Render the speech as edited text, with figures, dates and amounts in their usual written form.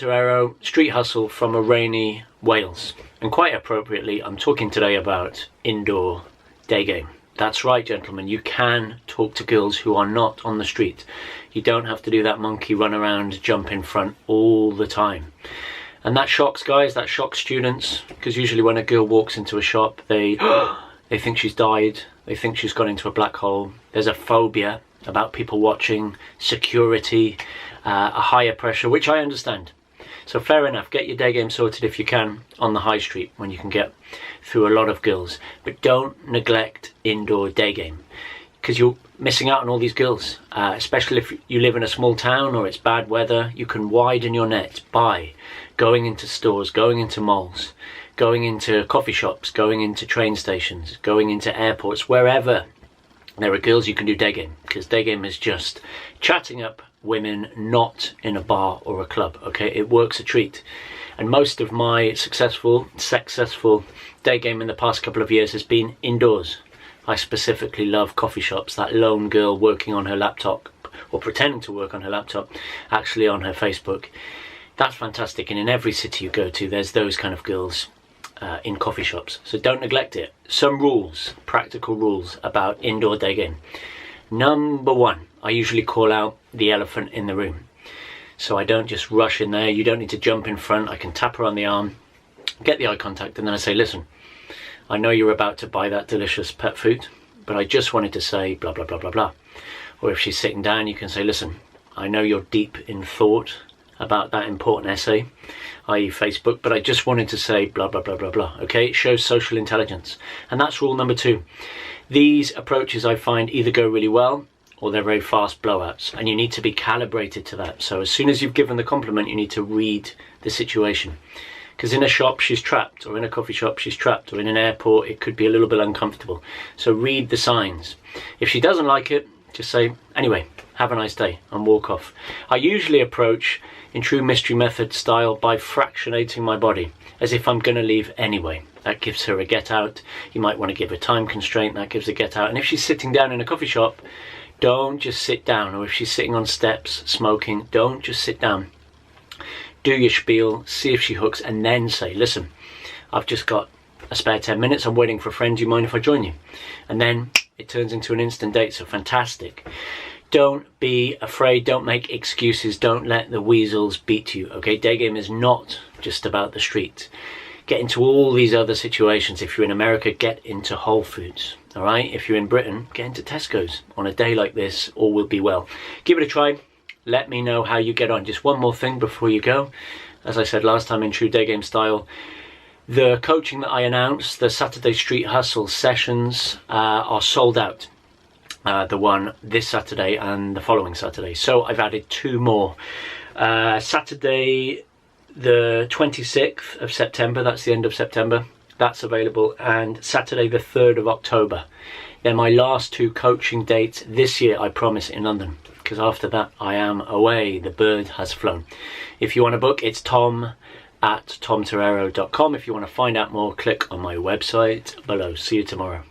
Torero, street hustle from a rainy Wales. And quite appropriately, I'm talking today about indoor day game. That's right, gentlemen, you can talk to girls who are not on the street. You don't have to do that monkey run around, jump in front all the time. And that shocks guys, that shocks students, because usually when a girl walks into a shop, they think she's died, they think she's gone into a black hole. There's a phobia about people watching, security, a higher pressure, which I understand. So fair enough, get your day game sorted if you can on the high street when you can get through a lot of girls. But don't neglect indoor day game, because you're missing out on all these girls, especially if you live in a small town or it's bad weather. You can widen your net by going into stores, going into malls, going into coffee shops, going into train stations, going into airports, wherever there are girls you can do day game, because day game is just chatting up women, not in a bar or a club. Okay, it works a treat. And most of my successful day game in the past couple of years has been indoors. I specifically love coffee shops, that lone girl working on her laptop or pretending to work on her laptop, actually on her Facebook. That's fantastic. And in every city you go to, there's those kind of girls in coffee shops. So don't neglect it. Some rules, practical rules about indoor day game. Number one, I usually call out the elephant in the room. So I don't just rush in there. You don't need to jump in front. I can tap her on the arm, get the eye contact, and then I say, listen, I know you're about to buy that delicious pet food, but I just wanted to say blah, blah, blah, blah, blah. Or if she's sitting down, you can say, listen, I know you're deep in thought about that important essay, i.e. Facebook, but I just wanted to say blah, blah, blah, blah, blah. Okay, it shows social intelligence. And that's rule number two. These approaches I find either go really well or they're very fast blowouts, and you need to be calibrated to that. So as soon as you've given the compliment, you need to read the situation. Because in a shop she's trapped, or in a coffee shop she's trapped, or in an airport it could be a little bit uncomfortable. So read the signs. If she doesn't like it, just say, anyway, have a nice day, and walk off. I usually approach in true mystery method style by fractionating my body, as if I'm going to leave anyway. That gives her a get out. You might want to give a time constraint, that gives a get out. And if she's sitting down in a coffee shop, don't just sit down. Or if she's sitting on steps smoking, don't just sit down. Do your spiel, see if she hooks, and then say, listen, I've just got a spare 10 minutes, I'm waiting for a friend, do you mind if I join you? And then it turns into an instant date, so fantastic. Don't be afraid, don't make excuses, don't let the weasels beat you, okay? Day game is not just about the street. Get into all these other situations. If you're in America, get into Whole Foods, all right? If you're in Britain, get into Tesco's. On a day like this, all will be well. Give it a try. Let me know how you get on. Just one more thing before you go. As I said last time in true day game style, the coaching that I announced, the Saturday Street Hustle sessions are sold out. The one this Saturday and the following Saturday. So I've added two more. Saturday the 26th of September, that's the end of September, that's available, and Saturday the 3rd of October. They're my last two coaching dates this year, I promise, in London, because after that I am away. The bird has flown. If you want to book, it's tom@tomtorero.com. If you want to find out more, click on my website below. See you tomorrow.